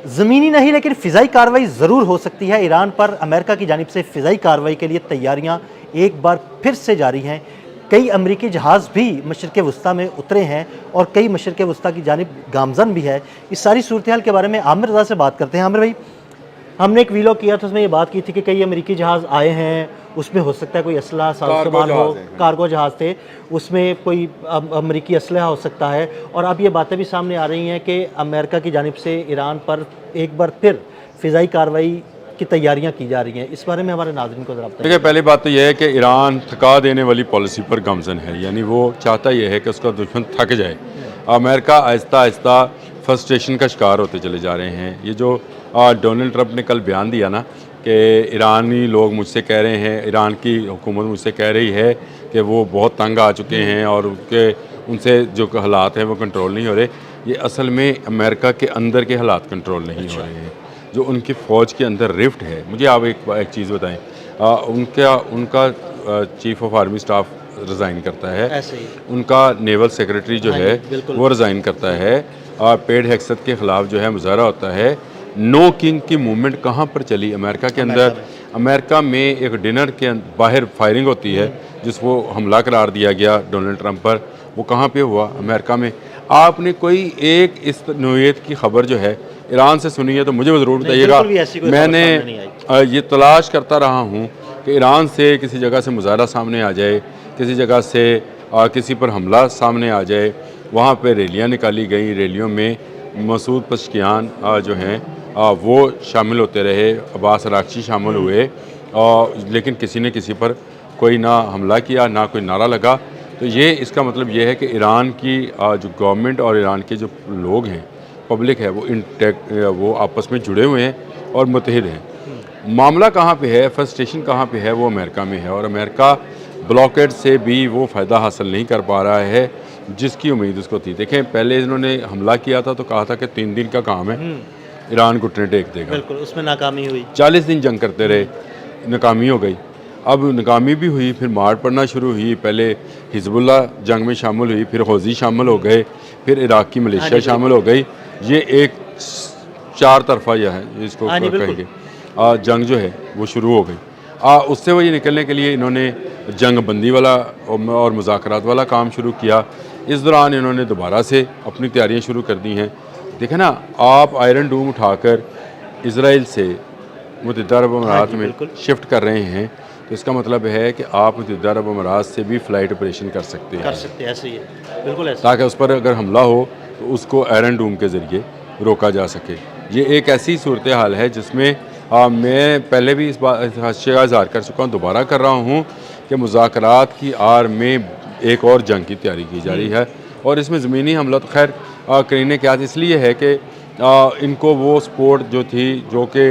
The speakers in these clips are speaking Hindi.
ज़मीनी नहीं लेकिन फ़िज़ाई कार्रवाई ज़रूर हो सकती है। ईरान पर अमेरिका की जानिब से फ़िज़ाई कार्रवाई के लिए तैयारियां एक बार फिर से जारी हैं। कई अमरीकी जहाज़ भी मशरिक़ वस्ता में उतरे हैं और कई मशरिक़ वस्ता की जानिब गामज़न भी है। इस सारी सूरत हाल के बारे में आमिर रज़ा से बात करते हैं। आमिर भाई, हमने एक वीलॉग किया था, उसमें ये बात की थी कि कई अमेरिकी जहाज़ आए हैं, उसमें हो सकता है कोई असलहा सामान हो, कार्गो जहाज़ थे, उसमें कोई अमेरिकी असलहा हो सकता है। और अब ये बातें भी सामने आ रही हैं कि अमेरिका की जानिब से ईरान पर एक बार फिर फ़िज़ाई कार्रवाई की तैयारियां की जा रही हैं। इस बारे में हमारे नाज़रीन को ज़रा बताइए। देखिए, पहली बात तो यह है कि ईरान थका देने वाली पॉलिसी पर गामज़न है, यानी वो चाहता यह है कि उसका दुश्मन थक जाए। अमेरिका आहिस्ता आहिस्ता फ्रस्ट्रेशन का शिकार होते चले जा रहे हैं। ये जो डोनाल्ड ट्रंप ने कल बयान दिया ना कि ईरानी लोग मुझसे कह रहे हैं, ईरान की हुकूमत मुझसे कह रही है कि वो बहुत तंग आ चुके हैं और उनसे जो हालात हैं वो कंट्रोल नहीं हो रहे। ये असल में अमेरिका के अंदर के हालात कंट्रोल नहीं हो रहे हैं, जो उनकी फ़ौज के अंदर रिफ्ट है। मुझे आप एक चीज़ बताएं, उनका chief of army staff resign करता है, ऐसे ही उनका नेवल सेक्रेटरी जो है वो रिज़ाइन करता है, पेड हैक्सत के ख़िलाफ़ जो है मुजाहरा होता है। नो किंग की मूवमेंट कहाँ पर चली? अमेरिका के अंदर। अमेरिका में एक डिनर के बाहर फायरिंग होती है जिसको हमला करार दिया गया डोनाल्ड ट्रंप पर, वो कहाँ पे हुआ? अमेरिका में। आपने कोई एक इस नोयत की खबर जो है ईरान से सुनी है तो मुझे ज़रूर बताइएगा। मैंने ये तलाश करता रहा हूँ कि ईरान से किसी जगह से मुजाहरा सामने आ जाए, किसी जगह से किसी पर हमला सामने आ जाए। वहाँ पे रैलियाँ निकाली गई, रैलियों में मसूद पशकियान जो हैं वो शामिल होते रहे, अब्बास अरागची शामिल हुए, लेकिन किसी ने किसी पर कोई ना हमला किया, ना कोई नारा लगा। तो ये इसका मतलब ये है कि ईरान की जो गवर्नमेंट और ईरान के जो लोग हैं, पब्लिक है, वो आपस में जुड़े हुए हैं और मुत्तहिद हैं। मामला कहाँ पे है, फ्रस्ट्रेशन कहाँ पे है? वो अमेरिका में है, और अमेरिका ब्लॉकेड से भी वो फ़ायदा हासिल नहीं कर पा रहा है जिसकी उम्मीद उसको थी। देखें, पहले इन्होंने हमला किया था तो कहा था कि 3 दिन का काम है, ईरान घुटने टेक देगा। बिल्कुल, उसमें नाकामी हुई। 40 दिन जंग करते रहे, नाकामी हो गई। अब नाकामी भी हुई, फिर मार पड़ना शुरू हुई। पहले हिजबुल्लाह जंग में शामिल हुई, फिर हौज़ी शामिल हो गए, फिर इराक की मलेशिया शामिल हो गई। ये एक 4 तरफा यह है, इसको कहेंगे, जंग जो है वो शुरू हो गई। उससे वो ये निकलने के लिए इन्होंने जंग बंदी वाला और मुज़ाकरात वाला काम शुरू किया। इस दौरान इन्होंने दोबारा से अपनी तैयारियां शुरू कर दी हैं। देखें ना, आप आयरन डूम उठाकर इसराइल से मुत्तहिदा अरब अमीरात में शिफ्ट कर रहे हैं, तो इसका मतलब है कि आप मुत्तहिदा अरब अमीरात से भी फ़्लाइट ऑपरेशन कर सकते हैं। ऐसे ही है, बिल्कुल ऐसे, ताकि उस पर अगर हमला हो तो उसको आयरन डूम के ज़रिए रोका जा सके। ये एक ऐसी सूरत हाल है जिसमें मैं पहले भी इस बात का इज़हार कर चुका हूँ, दोबारा कर रहा हूँ कि मुज़ाकरात की आड़ में एक और जंग की तैयारी की जा रही है। और इसमें ज़मीनी हमला तो खैर करीने के आज इसलिए है कि इनको वो सपोर्ट जो थी, जो कि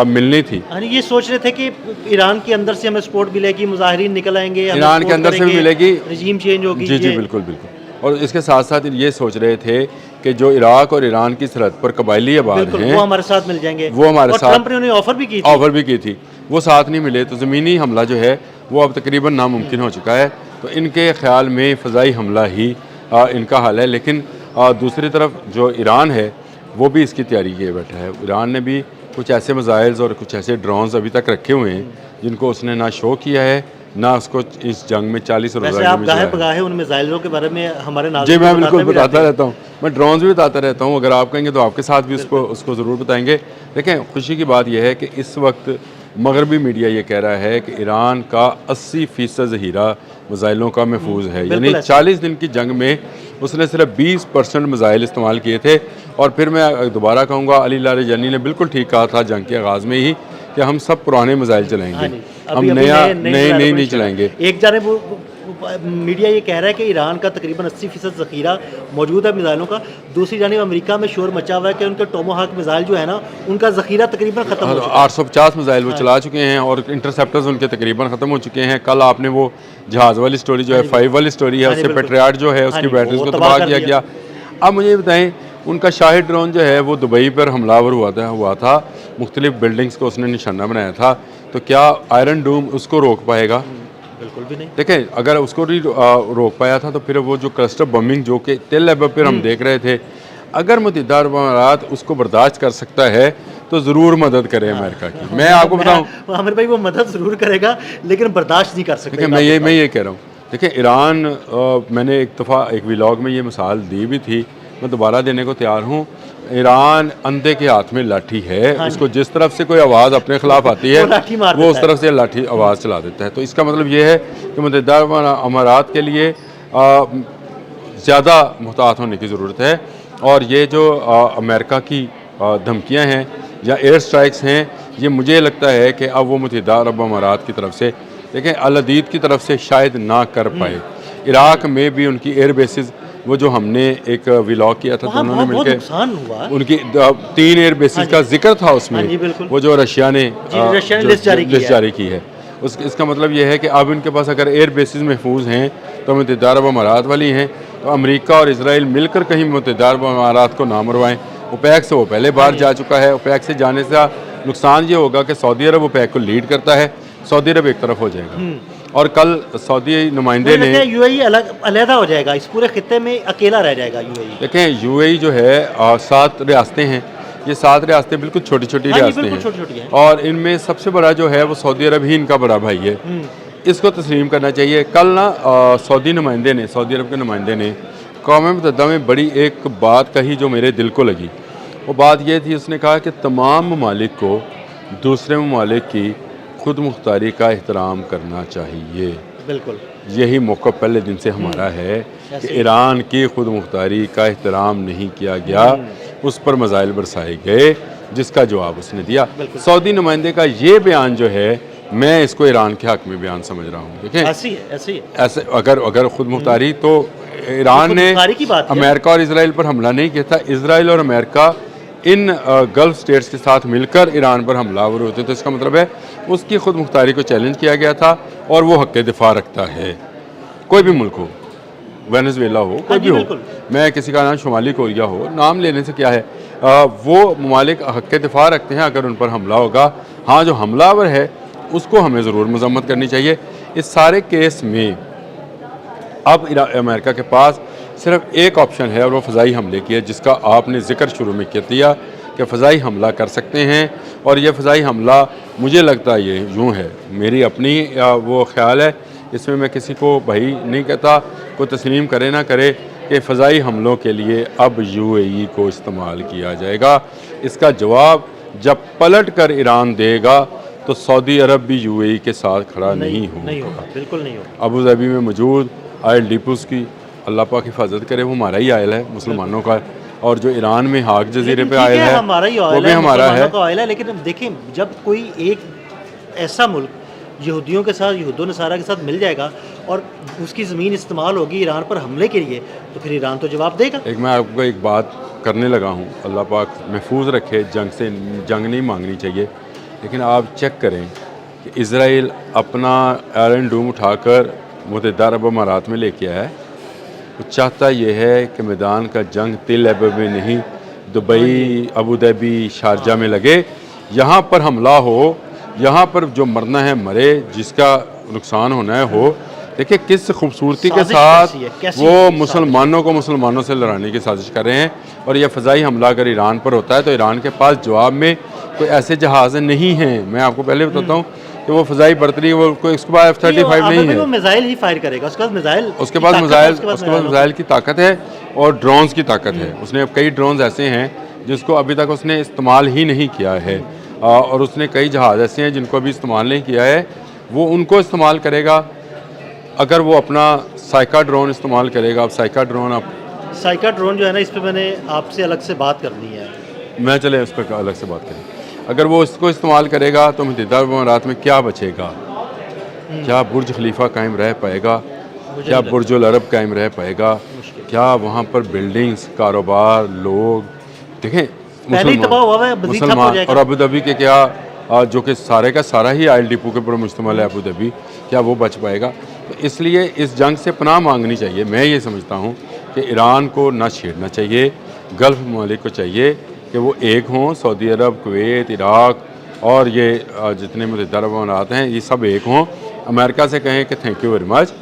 मिलनी थी। ये सोच रहे थे कि ईरान के अंदर से हमें सपोर्ट मिलेगी, मुजाहिरीन निकल आएंगे, ईरान के अंदर से भी मिलेगी, रजीम चेंज होगी। जी जी, बिल्कुल बिल्कुल। और इसके साथ साथ ये सोच रहे थे कि जो इराक और ईरान की सरहद पर कबायली आबाद हैं, वो हमारे साथ मिल जाएंगे, वो हमारे साथ। ट्रंप ने उन्हें ऑफर भी की थी, वो साथ नहीं मिले। तो ज़मीनी हमला जो है वो अब तकरीबन नामुमकिन हो चुका है। तो इनके ख्याल में फ़ज़ाई हमला ही इनका हल है। लेकिन दूसरी तरफ जो ईरान है वो भी इसकी तैयारी किए बैठा है। ईरान ने भी कुछ ऐसे मिसाइल्स और कुछ ऐसे ड्रोन्स अभी तक रखे हुए हैं जिनको उसने ना शो किया है, ना उसको इस जंग में 40 और उन मिसाइलों के बारे में हमारे जी, मैं बिल्कुल बताता रहता हूँ, मैं ड्रोन्स भी बताता रहता हूँ। अगर आप कहेंगे तो आपके साथ भी उसको ज़रूर बताएंगे। देखें, खुशी की बात यह है कि इस वक्त मगरबी मीडिया ये कह रहा है कि ईरान का 80% ज़हीरा मिसाइलों का महफूज है, यानी 40 दिन की जंग में उसने सिर्फ 20% मिसाइल इस्तेमाल किए थे। और फिर मैं दोबारा कहूँगा, अली लारिजानी ने बिल्कुल ठीक कहा था जंग के आगाज़ में ही कि हम सब पुराने मिसाइल चलाएंगे, हम नए नहीं चलाएंगे। एक जानिब मीडिया ये कह रहा है कि ईरान का तकरीबन 80% ज़ख़ीरा मौजूद है मिसाइलों का, दूसरी जानिब अमेरिका में शोर मचा हुआ है कि उनके टोमाहाक मिसाइल जो है ना, उनका ज़ख़ीरा तकरीबन ख़त्म हो चुका है। 850 मिसाइल वो चला चुके हैं और इंटरसेप्टर्स उनके तकरीबन ख़त्म हो चुके हैं। कल आपने वो जहाज़ वाली स्टोरी जो है, 5 वाली स्टोरी है, उससे पेट्रियाट जो है उसकी बैटरीज को तबाह किया गया। अब मुझे बताएं, उनका शाहिद ड्रोन जो है वो दुबई पर हमलावर हुआ था, मुख्तलिफ बिल्डिंग्स को उसने निशाना बनाया था। तो क्या आयरन डूम उसको रोक पाएगा? बिल्कुल भी नहीं। देखें, अगर उसको भी रोक पाया था तो फिर वो जो क्लस्टर बमिंग जो कि तेल लेवल पर हम देख रहे थे, अगर मुत्तहिदा अरब अमारात उसको बर्दाश्त कर सकता है तो ज़रूर मदद करे अमेरिका की। मैं आपको बताऊं, आमिर भाई, वो मदद ज़रूर करेगा लेकिन बर्दाश्त नहीं कर सकता। देखिए मैं ये कह रहा हूँ, देखिए ईरान, मैंने एक दफ़ा एक व्लॉग में ये मिसाल दी भी थी, मैं दोबारा देने को तैयार हूँ। ईरान अंधे के हाथ में लाठी है, उसको जिस तरफ से कोई आवाज़ अपने खिलाफ आती है वो उस तरफ से लाठी आवाज़ चला देता है। तो इसका मतलब ये है कि मुत्तहिदा अरब अमारात के लिए ज़्यादा मुहतात होने की ज़रूरत है। और ये जो अमेरिका की धमकियाँ हैं या एयर स्ट्राइक्स हैं, ये मुझे लगता है कि अब वो मुत्तहिदा अरब अमारात की तरफ से, देखें अल-अदीद की तरफ से शायद ना कर पाए। इराक में भी उनकी एयर बेसिस, वो जो हमने एक व्लॉग किया था तो उन्होंने मिलकर उनकी 3 एयर बेसिस का जिक्र था उसमें, वो जो रशिया ने लिस्ट जारी की है। इसका मतलब ये है कि अब इनके पास अगर एयर बेसिस महफूज हैं तो मुत्तहिदा अरब अमारात वाली हैं, तो अमेरिका और इसराइल मिलकर कहीं मुत्तहिदा अरब अमारात को ना मरवाएं। ओपेक से वो पहले बाहर जा चुका है। ओपेक से जाने से नुकसान ये होगा कि सऊदी अरब ओपेक को लीड करता है, सऊदी अरब एक तरफ हो जाएगा और कल सऊदी नुमाइंदे ने यूएई अलग हो जाएगा, इस पूरे खित्ते में अकेला रह जाएगा यूएई। देखें यूएई जो है 7 रियासतें हैं, ये 7 रियासतें बिल्कुल छोटी छोटी रियासतें हैं और इनमें सबसे बड़ा जो है वो सऊदी अरब ही इनका बड़ा भाई है। इसको तस्लीम करना चाहिए। कल ना सऊदी अरब के नुमाइंदे ने क़ौम मुत्तहिदा में बड़ी एक बात कही जो मेरे दिल को लगी। वो बात ये थी, उसने कहा कि तमाम ममालिक को दूसरे ममालिक की खुद मुख्तारी का एहतराम करना चाहिए। बिल्कुल, यही मौका पहले दिन से हमारा है कि ईरान की खुद मुख्तारी का एहतराम नहीं किया गया, उस पर मज़ाइल बरसाए गए, जिसका जवाब उसने दिया। सऊदी नुमाइंदे का ये बयान जो है, मैं इसको ईरान के हक़ में बयान समझ रहा हूँ। देखें ऐसे अगर खुद मुख्तारी, तो ईरान ने अमेरिका और इसराइल पर हमला नहीं किया था। इसराइल और अमेरिका इन गल्फ स्टेट्स के साथ मिलकर ईरान पर हमलावर होते, तो इसका मतलब है उसकी खुद मुख्तारी को चैलेंज किया गया था और वो हक़ दिफा रखता है। कोई भी मुल्क हो, वेनेजुएला हो, कोई भी हो, मैं किसी का नाम शुमाली कोरिया हो, नाम लेने से क्या है, वो ममालिक हक़ दिफा रखते हैं अगर उन पर हमला होगा। हाँ, जो हमलावर है उसको हमें ज़रूर मज़म्मत करनी चाहिए। इस सारे केस में अब अमेरिका के पास सिर्फ एक ऑप्शन है और वो फ़ज़ाई हमले की है, जिसका आपने ज़िक्र शुरू में कर दिया कि फ़ज़ाई हमला कर सकते हैं। और ये फ़ज़ाई हमला मुझे लगता है ये यूँ है, मेरी अपनी वो ख्याल है, इसमें मैं किसी को भाई नहीं कहता, कोई तस्लीम करे ना करे, कि फ़ज़ाई हमलों के लिए अब यूएई को इस्तेमाल किया जाएगा। इसका जवाब जब पलट कर ईरान देगा तो सऊदी अरब भी यूएई के साथ खड़ा नहीं होगा, बिल्कुल नहीं होगा। अबू धाबी में मौजूद आयल डिपोस की अल्लाह पाक हिफाजत करे, वो हमारा ही आयल है, मुसलमानों का। और जो ईरान में हाक जजीरे पे आयल है, वो भी हमारा है। लेकिन देखें, जब कोई एक ऐसा मुल्क यहूदियों के साथ, यहूदो नसारा के साथ मिल जाएगा और उसकी ज़मीन इस्तेमाल होगी ईरान पर हमले के लिए, तो फिर ईरान तो जवाब देगा। मैं आपको एक बात करने लगा हूँ, अल्लाह पाक महफूज रखे, जंग से जंग नहीं मांगनी चाहिए, लेकिन आप चेक करें कि इसराइल अपना आयरन डूम उठाकर मुत्तहिदा अरब अमारात में लेके आया है। वो चाहता ये है कि मैदान का जंग तिल अबब में नहीं, दुबई, अबू धाबी, शारजा में लगे, यहाँ पर हमला हो, यहाँ पर जो मरना है मरे, जिसका नुकसान होना है हो। देखिए किस खूबसूरती के साथ वो मुसलमानों को मुसलमानों से लड़ाने की साजिश कर रहे हैं। और यह फ़ज़ाई हमला अगर ईरान पर होता है तो ईरान के पास जवाब में कोई ऐसे जहाज़ नहीं हैं। मैं आपको पहले बताता हूँ कि वो फ़ज़ाई बरतरी, वो कोई उसके पास F-35 नहीं है, वो मिसाइल ही फायर करेगा, उसके पास मिसाइल की ताकत है और ड्रोन्स की ताकत है। उसने कई ड्रोन्स ऐसे हैं जिसको अभी तक उसने इस्तेमाल ही नहीं किया है, और उसने कई जहाज़ ऐसे हैं जिनको अभी इस्तेमाल नहीं किया है, वो उनको इस्तेमाल करेगा। अगर वो अपना साइका ड्रोन इस्तेमाल करेगा, अब साइका ड्रोन जो है ना, इस पर मैंने आपसे अलग से बात करनी है, मैं चले उस पर अलग से बात करें। अगर वो इसको इस्तेमाल करेगा तो मुत्तहिदा अरब अमारात में क्या बचेगा? क्या बुर्ज खलीफा कायम रह पाएगा? क्या बुर्जुल अरब कायम रह पाएगा? क्या वहाँ पर बिल्डिंग्स, कारोबार, लोग, देखें मुसलमान और अबू धाबी के क्या, जो कि सारे का सारा ही आयल डिपो के ऊपर मुश्तमिल है अबू धाबी, क्या वो बच पाएगा? तो इसलिए इस जंग से पनाह मांगनी चाहिए। मैं ये समझता हूँ कि ईरान को ना छेड़ना चाहिए, गल्फ़ ममालिक को चाहिए कि वो एक हों, सऊदी अरब, कुवैत, इराक और ये जितने मुत्तहिदा अरब अमारात हैं, ये सब एक हों। अमेरिका से कहें कि थैंक यू वेरी मच,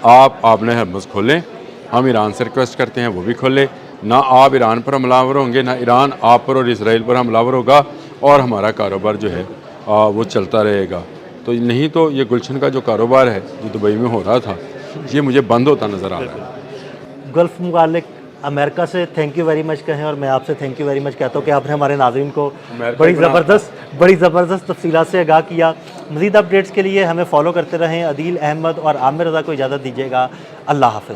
आपने हरमज़ खोलें, हम ईरान से रिक्वेस्ट करते हैं वो भी खोलें, ना आप ईरान पर हमलावर होंगे, ना ईरान आप पर और इसराइल पर हमलावर होगा, और हमारा कारोबार जो है वो चलता रहेगा। तो नहीं तो ये गुलशन का जो कारोबार है जो दुबई में हो रहा था, ये मुझे बंद होता नज़र आ रहा है। गल्फ़ मुमालिक अमेरिका से थैंक यू वेरी मच कहें, और मैं आपसे थैंक यू वेरी मच कहता हूँ कि आपने हमारे नाज़रीन को बड़ी ज़बरदस्त तफसीलात से आगाह किया। मज़ीद अपडेट्स के लिए हमें फॉलो करते रहें। अदील अहमद और आमिर रज़ा को इजाज़त दीजिएगा। अल्लाह हाफ़िज़।